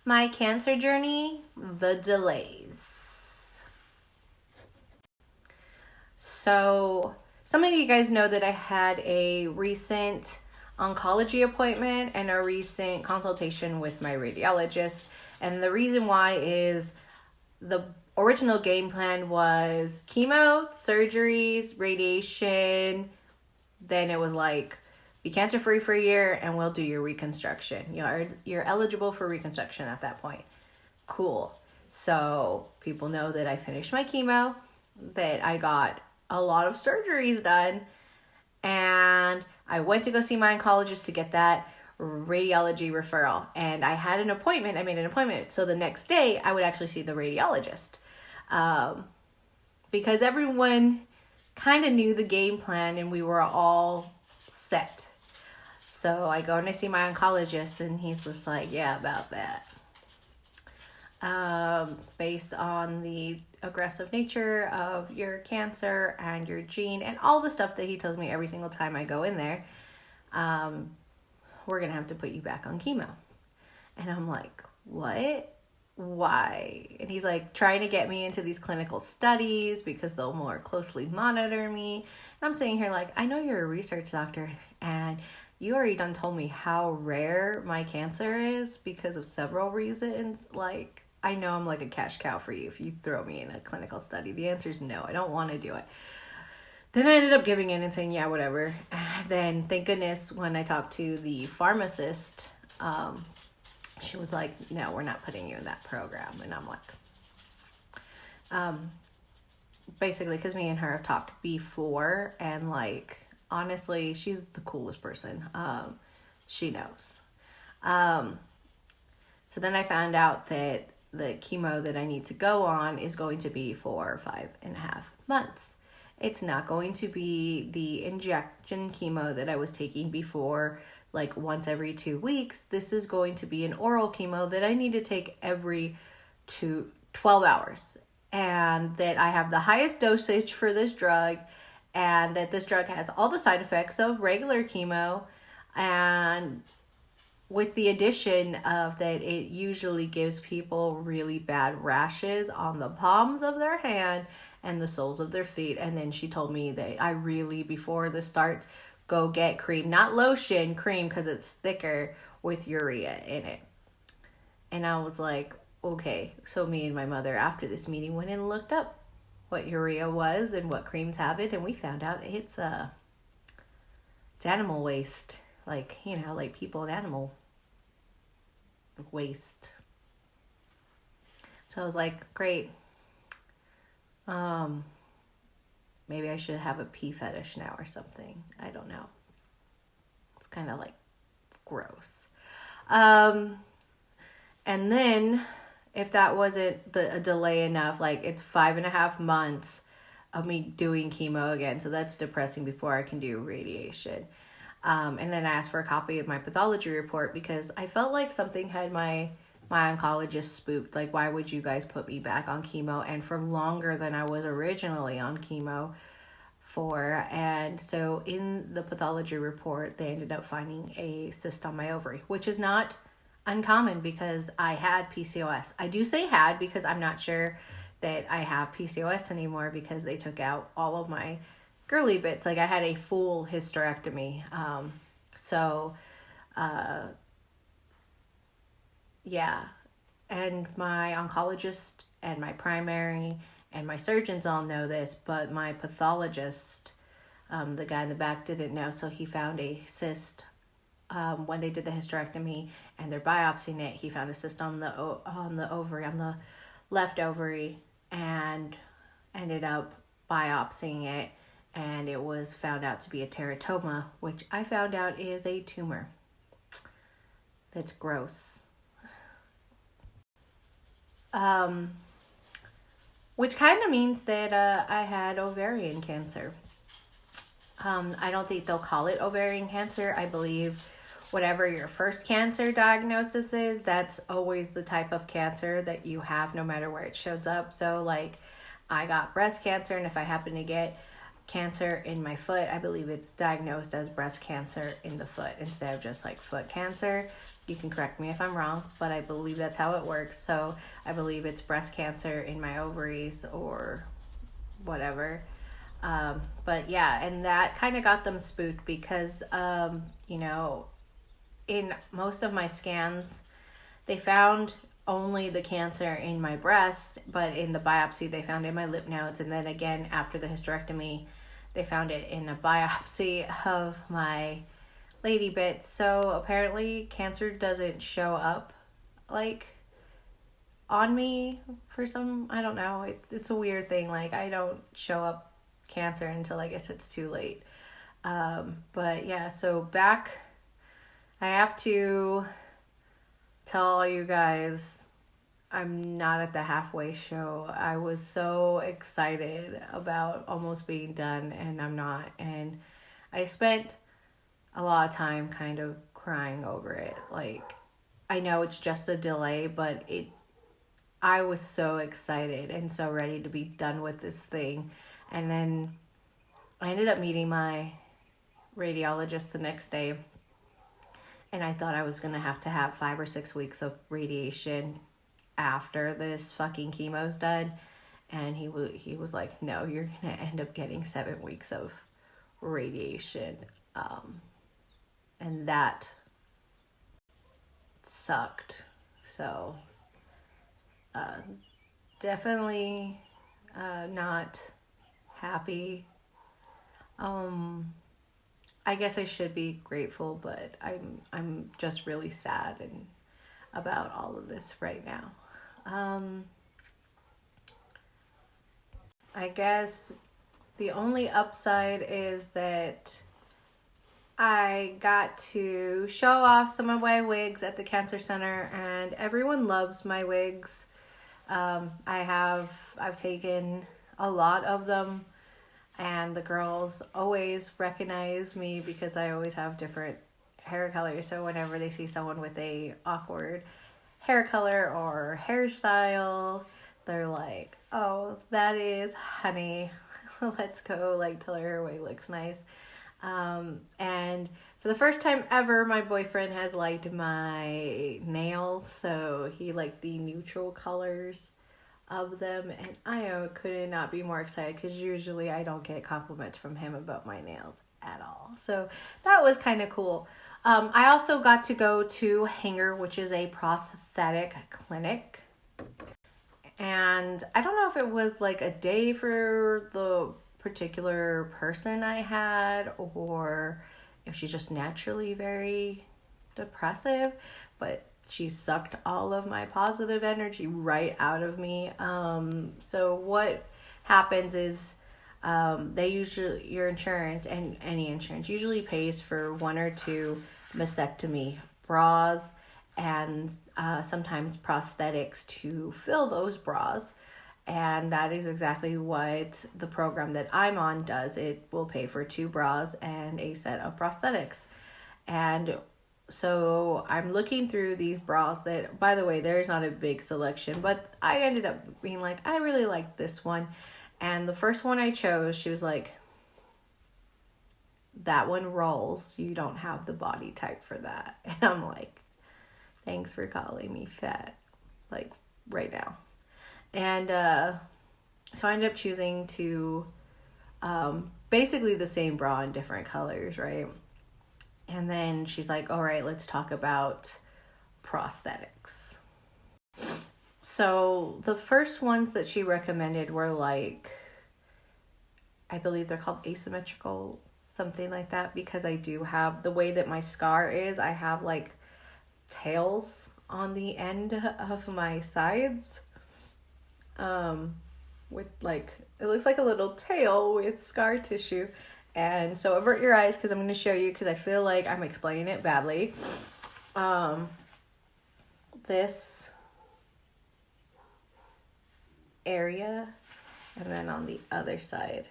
My cancer journey, the delays. So, some of you guys know that I had a recent oncology appointment and a recent consultation with my radiologist. And the reason why is the original game plan was chemo, surgeries, radiation. Then it was like, be cancer free for a year and we'll do your reconstruction. You're eligible for reconstruction at that point. Cool. So people know that I finished my chemo, that I got a lot of surgeries done, and I went to go see my oncologist to get that radiology referral. And I had an appointment. I made an appointment. So the next day I would actually see the radiologist. Because everyone kind of knew the game plan and we were all set. So I go and I see my oncologist and he's just like, yeah, about that. Based on the aggressive nature of your cancer and your gene and all the stuff that he tells me every single time I go in there, we're going to have to put you back on chemo. And I'm like, what? Why? And he's like trying to get me into these clinical studies because they'll more closely monitor me. And I'm sitting here like, I know you're a research doctor and you already done told me how rare my cancer is because of several reasons. Like, I know I'm like a cash cow for you if you throw me in a clinical study. The answer is no, I don't want to do it. Then I ended up giving in and saying, yeah, whatever. Then, thank goodness, when I talked to the pharmacist, she was like, no, we're not putting you in that program. And I'm like, basically, because me and her have talked before, and like, honestly, she's the coolest person. She knows. So then I found out that the chemo that I need to go on is going to be for 5.5 months. It's not going to be the injection chemo that I was taking before, like once every 2 weeks. This is going to be an oral chemo that I need to take every 12 hours. And that I have the highest dosage for this drug, and that this drug has all the side effects of regular chemo, and with the addition of that it usually gives people really bad rashes on the palms of their hand and the soles of their feet. And then she told me that I really, before this starts, go get cream, not lotion, cream, because it's thicker with urea in it. And I was like, okay. So me and my mother after this meeting went and looked up what urea was and what creams have it, and we found out it's animal waste, like, you know, like people and animal waste. So I was like, great. Maybe I should have a pee fetish now or something. I don't know. It's kind of like gross. And then if that wasn't a delay enough, like it's 5.5 months of me doing chemo again. So that's depressing before I can do radiation. And then I asked for a copy of my pathology report because I felt like something had my oncologist spooked. Like, why would you guys put me back on chemo and for longer than I was originally on chemo for? And so in the pathology report, they ended up finding a cyst on my ovary, which is not uncommon because I had PCOS. I do say had because I'm not sure that I have PCOS anymore because they took out all of my girly bits. Like I had a full hysterectomy. Yeah. And my oncologist and my primary and my surgeons all know this, but my pathologist, the guy in the back, didn't know. So he found a cyst when they did the hysterectomy and they're biopsying it. He found a cyst on the ovary, on the left ovary, and ended up biopsying it. And it was found out to be a teratoma, which I found out is a tumor. That's gross. Which kind of means that I had ovarian cancer. I don't think they'll call it ovarian cancer. I believe whatever your first cancer diagnosis is, that's always the type of cancer that you have no matter where it shows up. So like I got breast cancer, and if I happen to get cancer in my foot. I believe it's diagnosed as breast cancer in the foot instead of just like foot cancer. You can correct me if I'm wrong, but I believe that's how it works. So I believe it's breast cancer in my ovaries or whatever. But yeah, and that kind of got them spooked because, you know, in most of my scans, they found only the cancer in my breast, but in the biopsy, they found it in my lymph nodes. And then again, after the hysterectomy, they found it in a biopsy of my lady bits. So apparently cancer doesn't show up like on me for some, I don't know. It's a weird thing. Like I don't show up cancer until I guess it's too late. But yeah, so back, I have to tell all you guys I'm not at the halfway show. I was so excited about almost being done and I'm not. And I spent a lot of time kind of crying over it. Like, I know it's just a delay, but I was so excited and so ready to be done with this thing. And then I ended up meeting my radiologist the next day. And I thought I was going to have 5 or 6 weeks of radiation after this fucking chemo's done. And he was like, no, you're going to end up getting 7 weeks of radiation. And that sucked. So, definitely not happy. I guess I should be grateful, but I'm just really sad and about all of this right now. I guess the only upside is that I got to show off some of my wigs at the cancer center, and everyone loves my wigs. I've taken a lot of them, and the girls always recognize me because I always have different hair colors. So whenever they see someone with a awkward hair color or hairstyle, they're like, oh, that is Honey. Let's go, like, tell her her wig looks nice. And for the first time ever, my boyfriend has liked my nails. So he liked the neutral colors of them, and I could not be more excited because usually I don't get compliments from him about my nails at all. So that was kind of cool. I also got to go to Hanger, which is a prosthetic clinic. And I don't know if it was like a day for the particular person I had or if she's just naturally very depressive, but she sucked all of my positive energy right out of me. So what happens is they usually, your insurance and any insurance usually pays for 1 or 2 mastectomy bras and sometimes prosthetics to fill those bras. And that is exactly what the program that I'm on does. It will pay for 2 bras and a set of prosthetics. And so I'm looking through these bras that, by the way, there's not a big selection, but I ended up being like, I really like this one. And the first one I chose, she was like, that one rolls. You don't have the body type for that. And I'm like, thanks for calling me fat, like right now. And so I ended up choosing to basically the same bra in different colors, right? And then she's like, all right, let's talk about prosthetics. So the first ones that she recommended were like, I believe they're called asymmetrical, something like that, because I do have, the way that my scar is, I have like tails on the end of my sides. With like, it looks like a little tail with scar tissue. And so avert your eyes because I'm going to show you because I feel like I'm explaining it badly. This area, and then on the other side,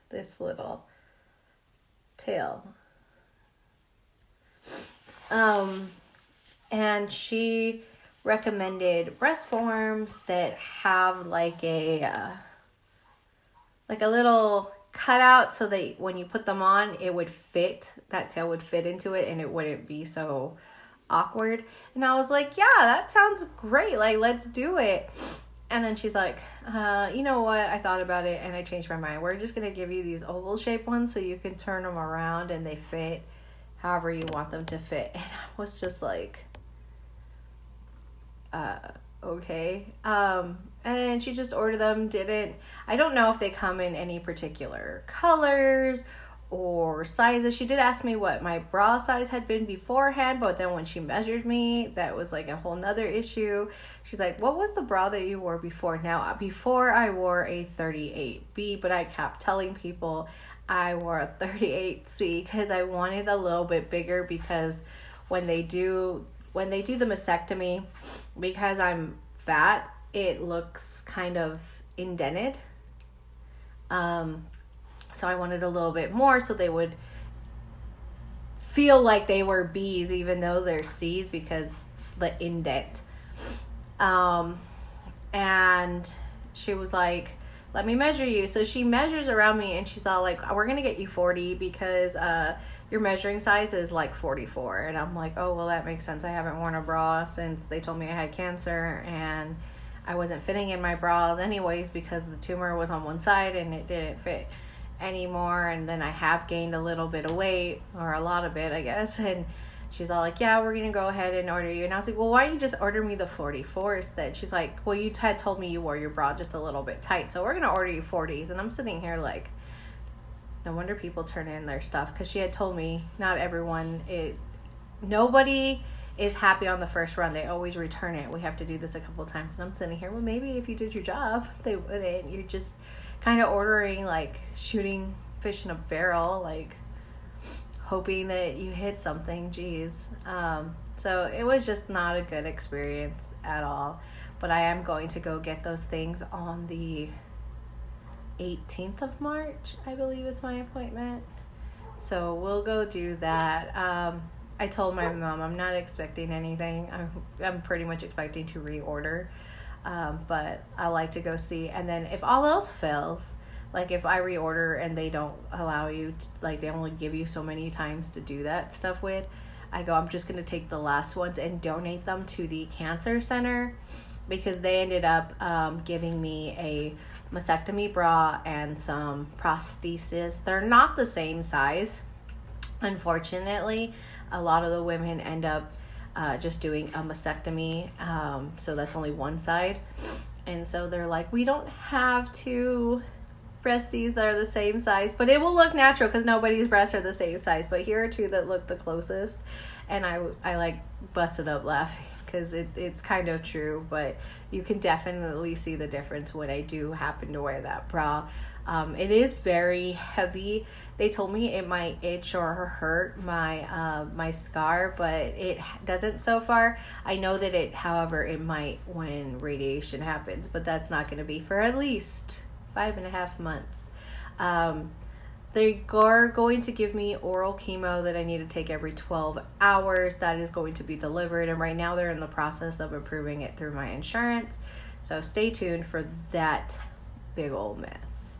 this little tail. And she recommended breast forms that have like a little cut out so that when you put them on, it would fit, that tail would fit into it and it wouldn't be so awkward. And I was like, yeah, that sounds great. Like, let's do it. And then she's like, you know what? I thought about it and I changed my mind. We're just going to give you these oval shaped ones so you can turn them around and they fit however you want them to fit. And I was just like, okay. And she just ordered them. I don't know if they come in any particular colors or sizes. She did ask me what my bra size had been beforehand, but then when she measured me, that was like a whole nother issue. She's like, what was the bra that you wore before? Now, before I wore a 38B, but I kept telling people I wore a 38C because I wanted a little bit bigger, because when they do the mastectomy, because I'm fat, it looks kind of indented. So I wanted a little bit more so they would feel like they were B's even though they're C's, because the indent. And she was like, let me measure you. So she measures around me and she's all like, we're going to get you 40 because your measuring size is like 44. And I'm like, oh, well, that makes sense. I haven't worn a bra since they told me I had cancer, and I wasn't fitting in my bras anyways because the tumor was on one side and it didn't fit anymore. And then I have gained a little bit of weight, or a lot of it, I guess. And she's all like, yeah, we're gonna go ahead and order you. And I was like, well, why don't you just order me the 44s then? She's like, well, you had told me you wore your bra just a little bit tight, so we're gonna order you 40s. And I'm sitting here like, no wonder people turn in their stuff, because she had told me nobody is happy on the first run. They always return it. We have to do this a couple times. And I'm sitting here, well, maybe if you did your job, they wouldn't. You're just kind of ordering, like shooting fish in a barrel, like hoping that you hit something. Geez. So it was just not a good experience at all. But I am going to go get those things on the 18th of March, I believe is my appointment. So we'll go do that. I told my mom I'm not expecting anything. I'm pretty much expecting to reorder. But I like to go see. And then if all else fails, like if I reorder and they don't allow you to, like they only give you so many times to do that stuff with, I'm just going to take the last ones and donate them to the cancer center, because they ended up giving me a mastectomy bra and some prosthesis. They're not the same size, unfortunately. A lot of the women end up just doing a mastectomy, so that's only one side. And so they're like, we don't have to breast these that are the same size, but it will look natural because nobody's breasts are the same size. But here are two that look the closest. And I like busted up laughing because it's kind of true, but you can definitely see the difference when I do happen to wear that bra. It is very heavy. They told me it might itch or hurt my scar, but it doesn't so far. I know that however, it might when radiation happens, but that's not going to be for at least 5.5 months. They are going to give me oral chemo that I need to take every 12 hours. That is going to be delivered, and right now they're in the process of approving it through my insurance. So stay tuned for that big old mess.